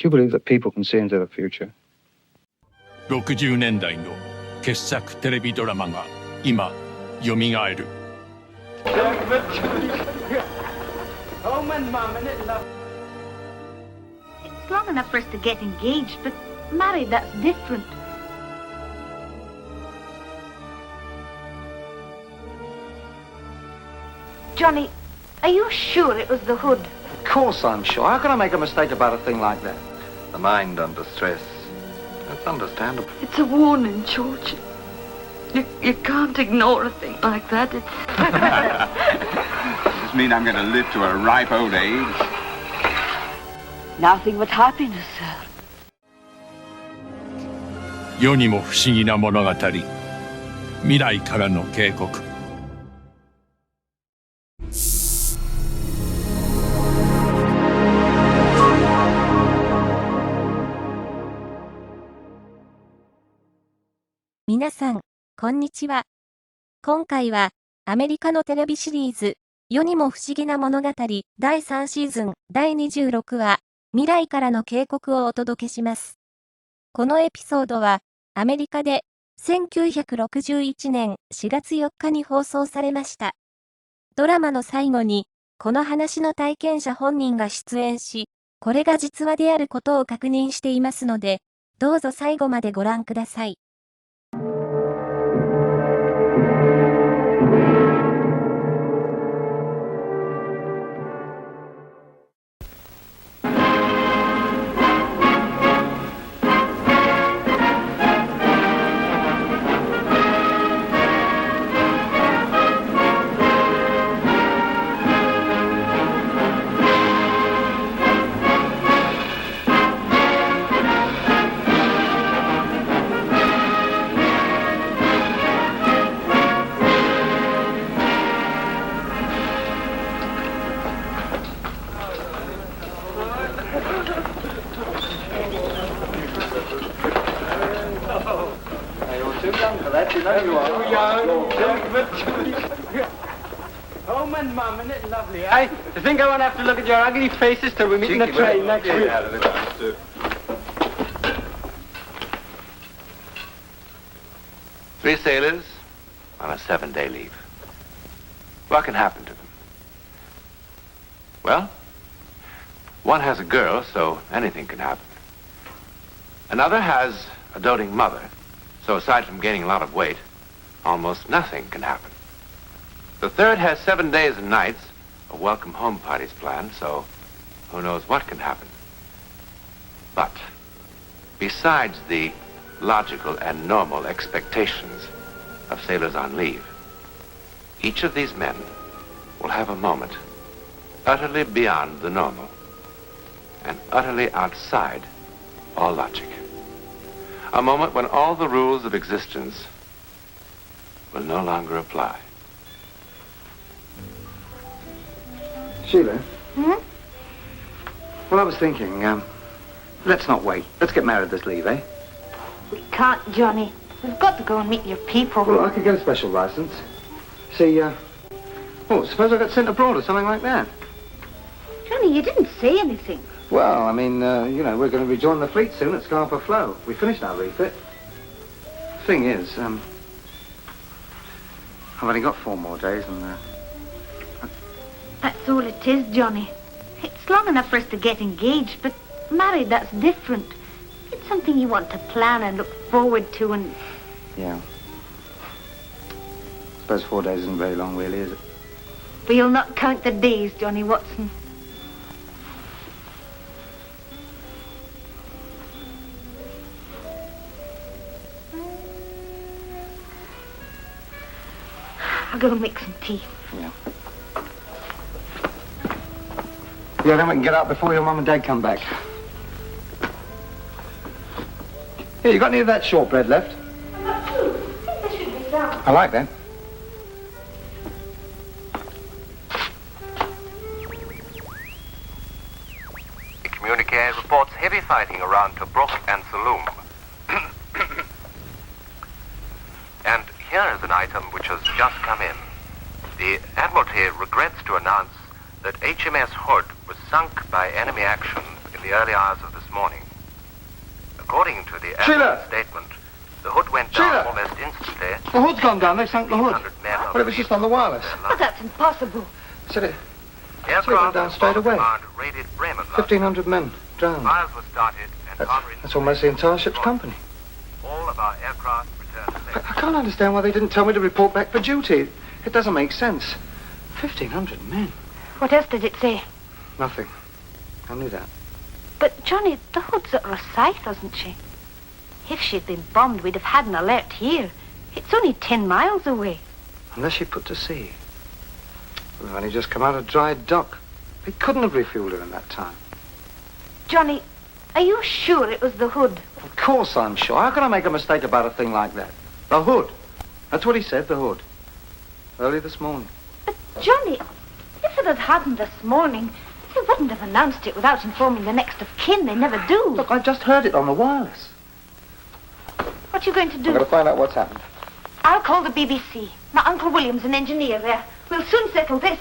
Do you believe that people can see into the future? 60年代の傑作テレビドラマが今よみがえる。It's long enough for us to get engaged, but married, that's different. Johnny, are you sure it was the hood? Of course I'm sure. How can I make a mistake about a thing like that? The mind under stress. That's understandable. It's a warning, George. You can't ignore a thing like that. Does this mean I'm going to live to a ripe old age? Nothing but happiness, sir. 世にも不思議な物語。未来からの警告。皆さん、こんにちは。今回は、アメリカのテレビシリーズ、世にも不思議な物語第3シーズン第26話、未来からの警告をお届けします。このエピソードは、アメリカで1961年4月4日に放送されました。ドラマの最後に、この話の体験者本人が出演し、これが実話であることを確認していますので、どうぞ最後までご覧ください。Home and Mum, isn't it lovely, eh? I think I won't have to look at your ugly faces till we meet in the train next week. Three sailors on a 7-day leave. What can happen to them? Well, one has a girl, so anything can happen. Another has a doting mother, so aside from gaining a lot of weight, almost nothing can happen. The third has 7 days and nights, a welcome home party's planned, so who knows what can happen. But besides the logical and normal expectations of sailors on leave, each of these men will have a moment utterly beyond the normal and utterly outside all logic. A moment when all the rules of existence will no longer apply. Sheila? Hmm? Well, I was thinking, let's not wait. Let's get married this leave, eh? We can't, Johnny. We've got to go and meet your people. Well, I could get a special license. See, suppose I got sent abroad or something like that. Johnny, you didn't say anything. Well, I mean, we're going to rejoin the fleet soon at Scarpa Flow. We finished our refit. Thing is, I've only got 4 more days and, That's all it is, Johnny. It's long enough for us to get engaged, but married, that's different. It's something you want to plan and look forward to and... Yeah. Suppose 4 days isn't very long, really, is it? But you'll not count the days, Johnny Watson. I'll go and make some tea. Yeah. Yeah, then we can get out before your mum and dad come back. Here, you got any of that shortbread left? I've got 2. I think there should be some. I like that. The communique reports heavy fighting around Tobruk and Saloum. And here is an item which has just come in. The Admiralty regrets to announce that HMS Hood was sunk by enemy action in the early hours of this morning. According to the Sheila! ambulance statement, the hood went Sheila! down almost instantly. The hood's gone down. They sank the hood. 100 men But it was just on the wireless. But that's impossible. Said it. Aircraft down straight away. Command raided Bremen last 1,500 men drowned. Fires were started and That's almost the entire ship's company. All of our aircraft returned safe. I can't understand why they didn't tell me to report back for duty. It doesn't make sense. 1,500 men. What else did it say? Nothing. Only that. But, Johnny, the hood's at Rosyth, isn't she? If she'd been bombed, we'd have had an alert here. It's only 10 miles away. Unless she put to sea. We've only just come out of dry dock. They couldn't have refueled her in that time. Johnny, are you sure it was the hood? Of course I'm sure. How can I make a mistake about a thing like that? The hood. That's what he said, the hood. Early this morning. But, Johnny, if it had happened this morning, they wouldn't have announced it without informing the next of kin. They never do. Look, I just heard it on the wireless. What are you going to do? I'm going to find out what's happened. I'll call the BBC. My Uncle William's an engineer there. We'll soon settle this.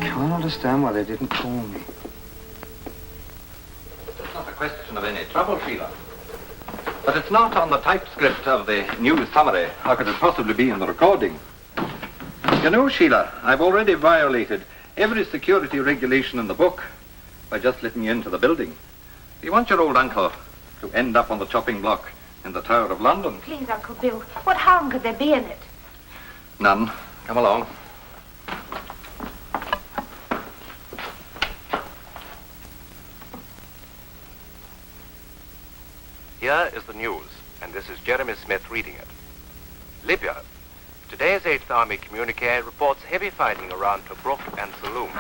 Can't understand why they didn't call me. It's not a question of any trouble, Sheila. But it's not on the typescript of the news summary. How could it possibly be in the recording? You know, Sheila, I've already violated every security regulation in the book by just letting you into the building. You want your old uncle to end up on the chopping block in the Tower of London? Please, Uncle Bill, what harm could there be in it? None. Come along. Here is the news, and this is Jeremy Smith reading it. Libya. Today's 8th Army communique reports heavy fighting around Tobruk and Saloum.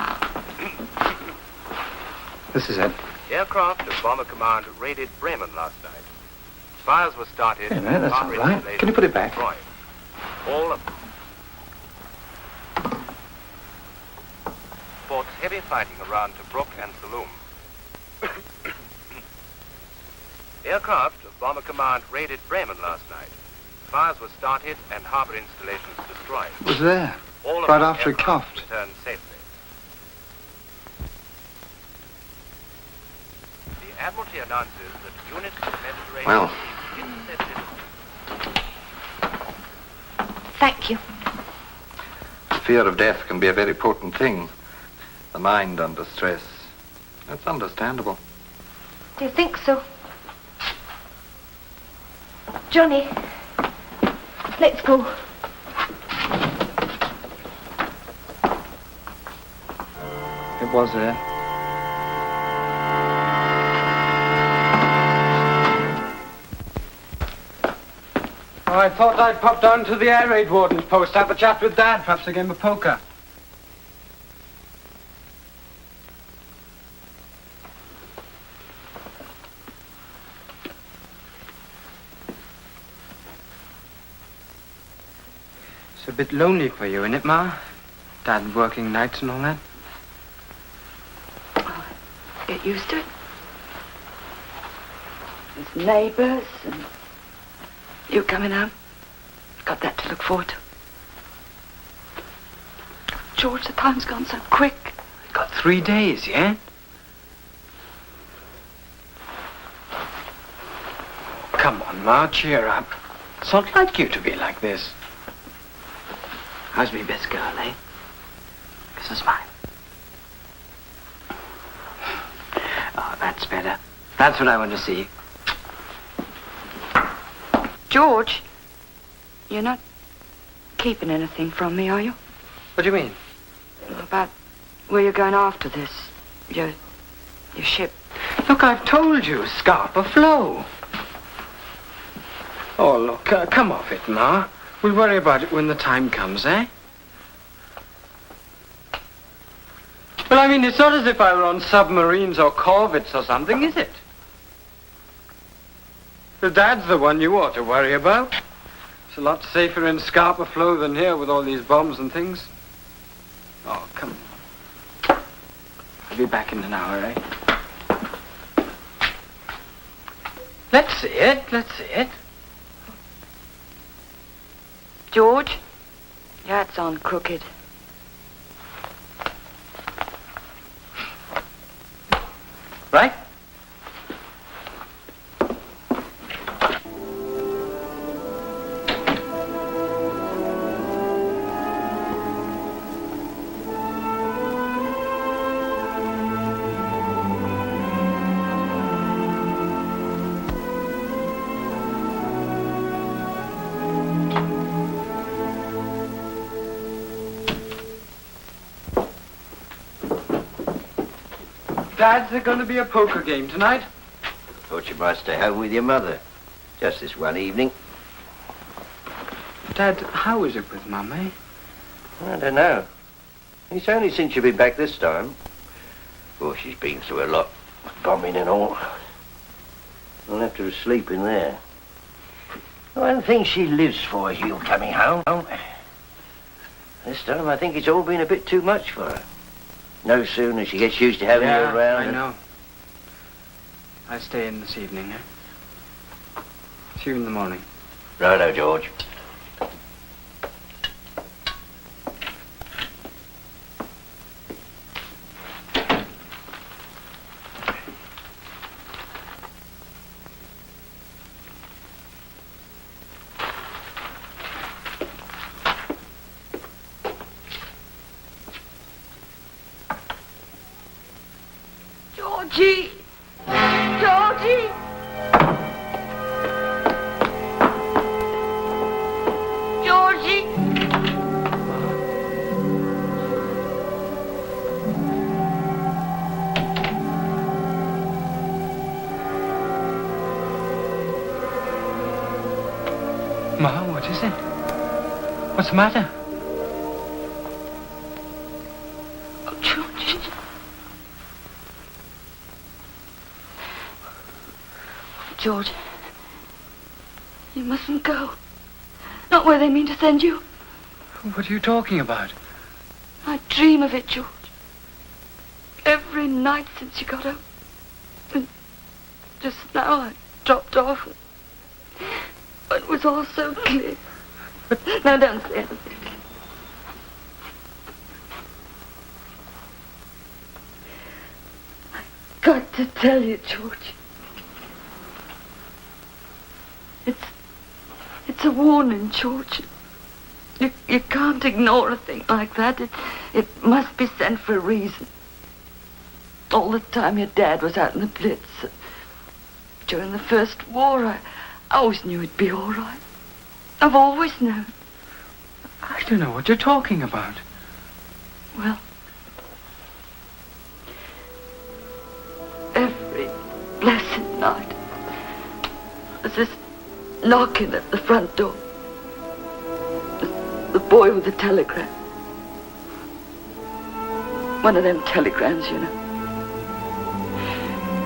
This is it. Aircraft of Bomber Command raided Bremen last night. Fires were started. Wait a minute, that's armored not right. installations Can you put it back? destroyed. All of reports heavy fighting around Tobruk and Saloum. Aircraft of Bomber Command raided Bremen last night. Fires were started and harbour installations destroyed. It was there. All of Right our after he aircraft coughed. returned safely. The Admiralty announces that units of Mediterranean Well. intercepted. Thank you. Fear of death can be a very potent thing. The mind under stress. That's understandable. Do you think so? Johnny, let's go. It was there. Oh, I thought I'd pop down to the air raid warden's post, have a chat with Dad, perhaps a game of poker. It's a bit lonely for you, isn't it, Ma? Dad working nights and all that. Get used to it. There's neighbours and you coming home. Got that to look forward to. George, the time's gone so quick. Got 3 days, yeah? Come on, Ma, cheer up. It's not like you to be like this. How's me best girl, eh? Business mine. Oh, that's better. That's what I want to see. George, you're not keeping anything from me, are you? What do you mean? About where you're going after this. Your ship. Look, I've told you, Scarpa Flow. Oh, look, come off it, Ma. We'll worry about it when the time comes, eh? Well, I mean, it's not as if I were on submarines or corvettes or something, is it? But Dad's the one you ought to worry about. It's a lot safer in Scarpa Flow than here with all these bombs and things. Oh, come on. I'll be back in an hour, eh? Let's see it, let's see it. George, your hat's on crooked. Right? Dad, there's going to be a poker game tonight. Thought you might stay home with your mother. Just this one evening. Dad, how is it with Mum, eh? I don't know. It's only since you've been back this time. Well, she's been through a lot. Bombing and all. I'll have to sleep in there. One thing she lives for is you coming home. This time I think it's all been a bit too much for her. No sooner she gets used to having you around. I know. I stay in this evening, eh? See you in the morning. Righto, George. Georgie! Georgie! Georgie! Ma, what is it? What's the matter? Oh, Georgie. George, you mustn't go. Not where they mean to send you. What are you talking about? I dream of it, George. Every night since you got up. And just now I dropped off. It was all so clear. Now don't say anything. I've got to tell you, George. It's a warning, George. You can't ignore a thing like that. It must be sent for a reason. All the time your dad was out in the Blitz. During the First War, I always knew it'd be all right. I've always known. I don't know what you're talking about. Well, every blessed night, there's this knocking at the front door. The boy with the telegram. One of them telegrams, you know.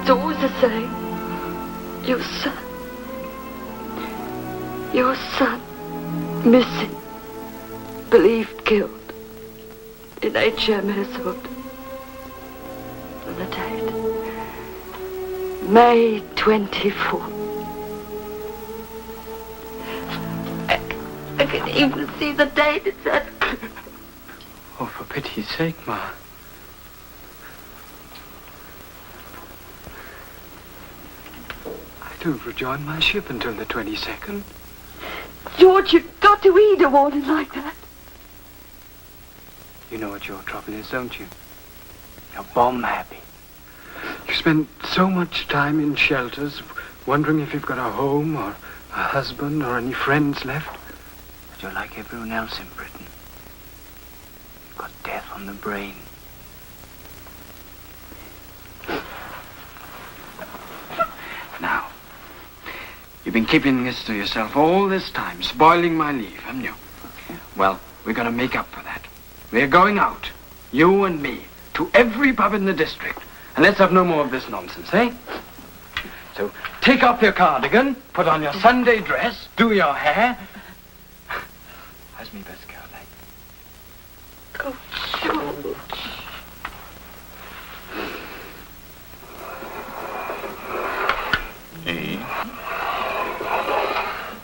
It's always the same. Your son, missing, believed killed, in HMS Hood. And the date, May 24th. I can even see the date. It's that. Oh, for pity's sake, Ma. I don't rejoin my ship until the 22nd. George, you've got to read a warning like that. You know what your trouble is, don't you? You're bomb happy. You spend so much time in shelters, wondering if you've got a home or a husband or any friends left. But you're like everyone else in Britain. You've got death on the brain. Now, you've been keeping this to yourself all this time, spoiling my leave, haven't you? Well, we're going to make up for that. We're going out, you and me, to every pub in the district. And let's have no more of this nonsense, eh? So, take off your cardigan, put on your Sunday dress, do your hair. How's me best girl, like? Oh, George. Hey.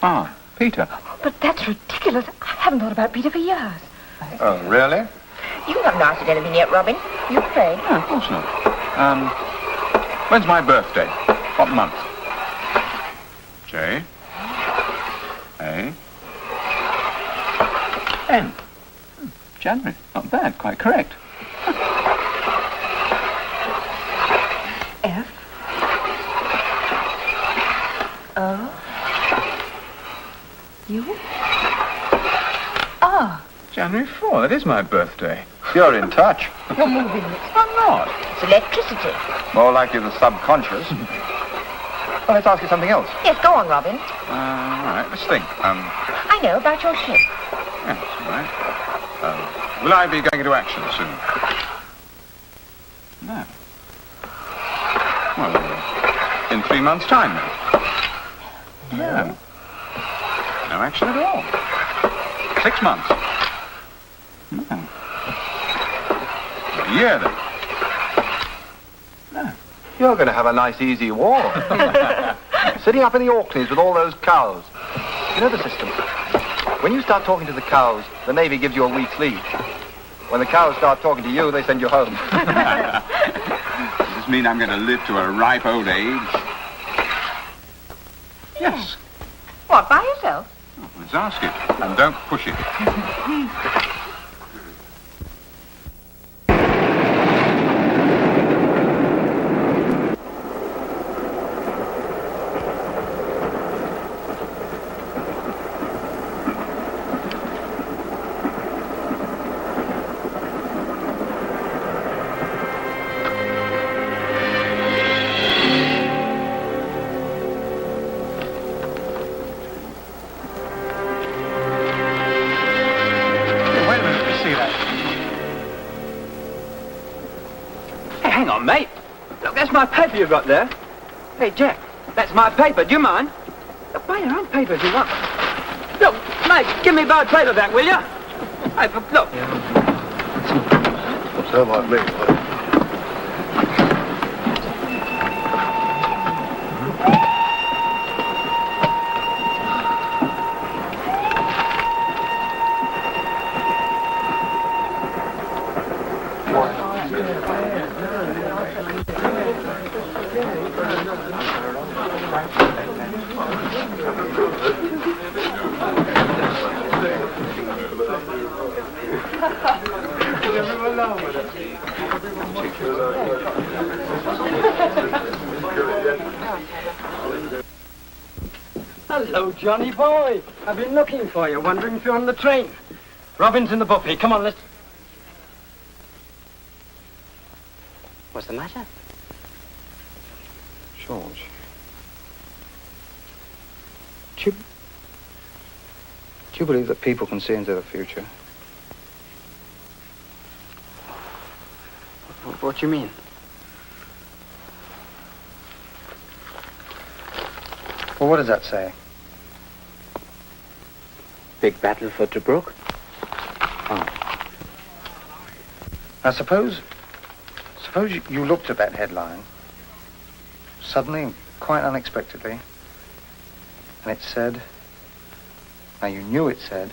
Ah, Peter. But that's ridiculous. I haven't thought about Peter for years. Oh, really? You haven't asked anything yet, Robin. You afraid? No, of course not. When's my birthday? What month? J. A. N. January. Not bad. Quite correct. F. O. U. R. January 4. That is my birthday. You're in touch. You're moving it. I'm not. It's electricity. More likely the subconscious. Well, let's ask you something else. Yes, go on, Robin. All right. Let's think. I know about your ship. Yes, all right. Will I be going into action soon? No. Well, in 3 months' time, then. No. No action at all. 6 months. No. A year, then. No. You're going to have a nice, easy war. Sitting up in the Orkneys with all those cows. You know the system. When you start talking to the cows, the Navy gives you a week's leave. When the cows start talking to you, they send you home. Does this mean I'm going to live to a ripe old age? Yes. What, by yourself? Oh, let's ask it. And don't push it. Hang on, mate. Look, that's my paper you've got there. Hey, Jack, that's my paper. Do you mind? Look, buy your own paper if you want. Look, mate, give me a bad paper back, will you? Hey, look. So might be. Hello, Johnny boy. I've been looking for you, wondering if you're on the train. Robin's in the buffet. Come on, let's... What's the matter? George. Do you believe that people can see into the future? What do you mean? Well, what does that say? Big battle for Tobruk? Oh. Now, suppose you looked at that headline, suddenly, quite unexpectedly, and it said, now you knew it said,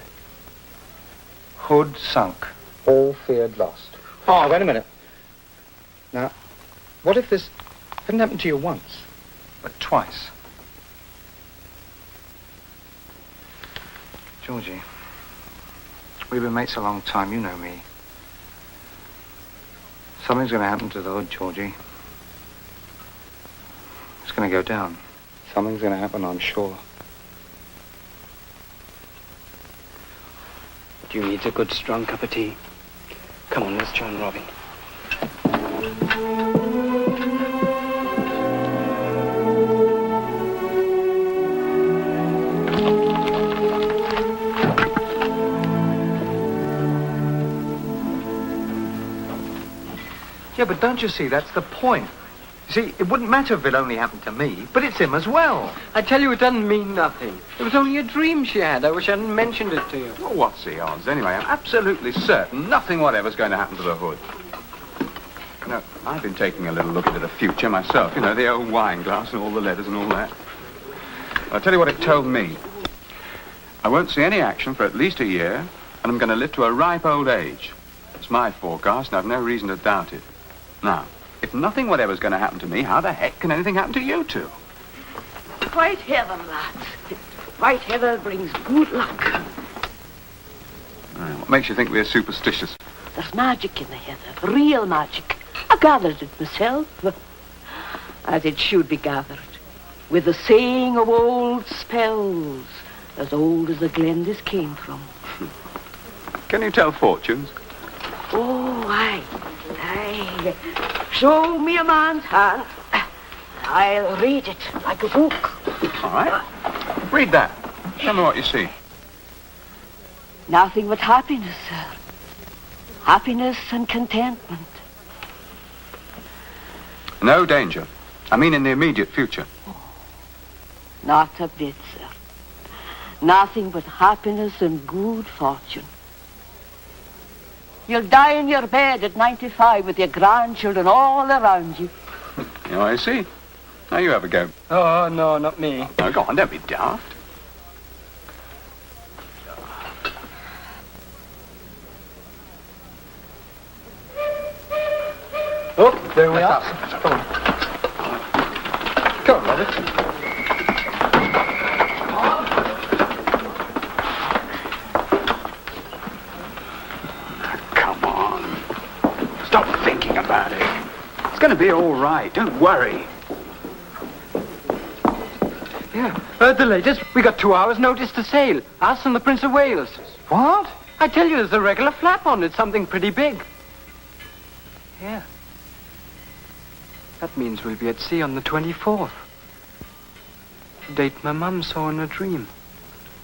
Hood sunk, all feared lost. Oh, wait a minute. Now, what if this hadn't happened to you once, but twice? Georgie, we've been mates a long time, you know me. Something's going to happen to the Hood, Georgie. It's going to go down. Something's going to happen, I'm sure. Do you need a good, strong cup of tea? Come on, let's join Robin. Yeah, but don't you see, that's the point. You see, it wouldn't matter if it only happened to me, but it's him as well. I tell you, it doesn't mean nothing. It was only a dream she had. I wish I hadn't mentioned it to you. Well, what's the odds, anyway? I'm absolutely certain nothing whatever's going to happen to the Hood. You know, I've been taking a little look into the future myself. You know, the old wine glass and all the letters and all that. I'll tell you what it told me. I won't see any action for at least a year, and I'm going to live to a ripe old age. It's my forecast, and I've no reason to doubt it. Now, if nothing whatever's going to happen to me, how the heck can anything happen to you two? White heather, lads. White heather brings good luck. What makes you think we're superstitious? There's magic in the heather, real magic. I gathered it myself, as it should be gathered, with the saying of old spells, as old as the glen this came from. Can you tell fortunes? Oh, aye. Show me a man's hand. I'll read it like a book. All right. Read that. Tell me what you see. Nothing but happiness, sir. Happiness and contentment. No danger. I mean in the immediate future. Not a bit, sir. Nothing but happiness and good fortune. You'll die in your bed at 95 with your grandchildren all around you. Oh, I see. Now you have a go. Oh, no, not me. Oh, go on, don't be daft. Oh, there we are. Come on. Come on, Robert. Come on. Stop thinking about it. It's going to be all right. Don't worry. Yeah, heard the latest. We got 2 hours' notice to sail. Us and the Prince of Wales. What? I tell you, there's a regular flap on it. Something pretty big. Yeah. That means we'll be at sea on the 24th. Date my mum saw in a dream.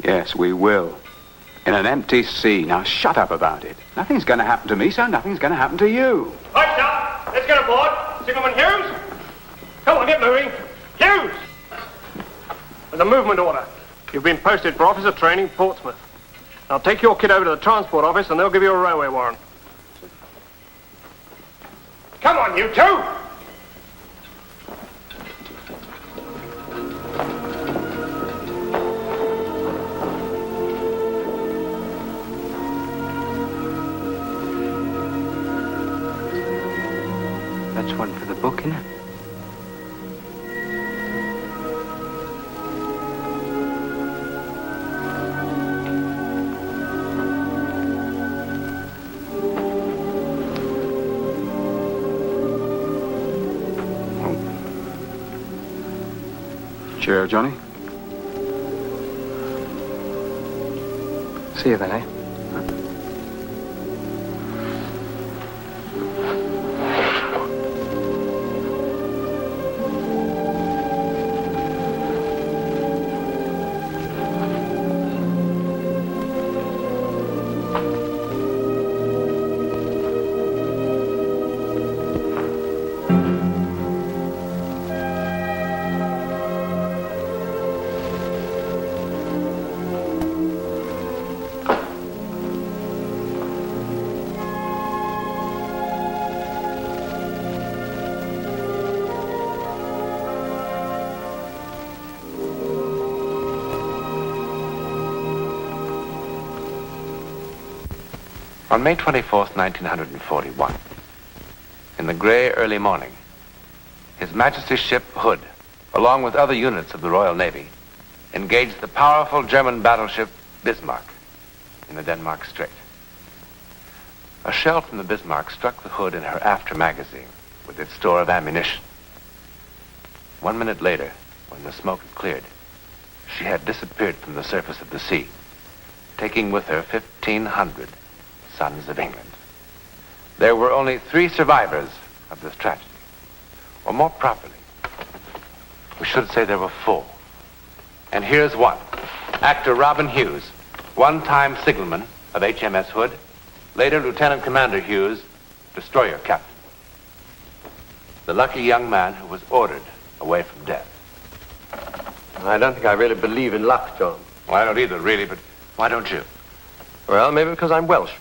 Yes, we will. In an empty sea. Now shut up about it. Nothing's going to happen to me, so nothing's going to happen to you. Right, sir. Let's get aboard. Signalman Hughes. Come on, get moving. Hughes! There's a movement order. You've been posted for officer training, Portsmouth. Now take your kid over to the transport office and they'll give you a railway warrant. Come on, you two! That's one for the book, isn't it? Cheerio, Johnny. See you then, eh? On May 24th, 1941, in the grey early morning, His Majesty's ship Hood, along with other units of the Royal Navy, engaged the powerful German battleship Bismarck in the Denmark Strait. A shell from the Bismarck struck the Hood in her after magazine with its store of ammunition. 1 minute later, when the smoke had cleared, she had disappeared from the surface of the sea, taking with her 1,500 sons of England. There were only 3 survivors of this tragedy. Or more properly, we should say there were 4. And here's one. Actor Robin Hughes, one-time signalman of HMS Hood, later Lieutenant Commander Hughes, destroyer captain. The lucky young man who was ordered away from death. I don't think I really believe in luck, John. Well, I don't either, really, but why don't you? Well, maybe because I'm Welsh.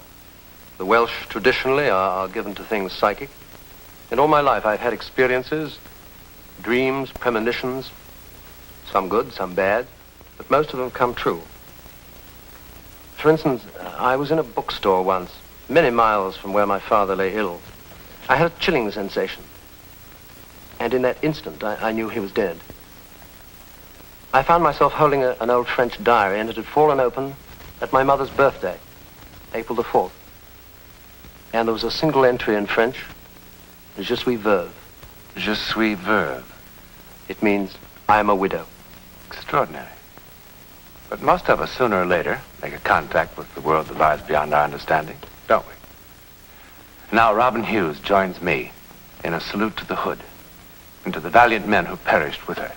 The Welsh traditionally are given to things psychic. And all my life I've had experiences, dreams, premonitions, some good, some bad, but most of them come true. For instance, I was in a bookstore once, many miles from where my father lay ill. I had a chilling sensation. And in that instant, I knew he was dead. I found myself holding an old French diary, and it had fallen open at my mother's birthday, April the 4th. And there was a single entry in French, Je suis veuve. Je suis veuve. It means, I am a widow. Extraordinary. But most of us, sooner or later, make a contact with the world that lies beyond our understanding, don't we? Now Robin Hughes joins me in a salute to the Hood and to the valiant men who perished with her.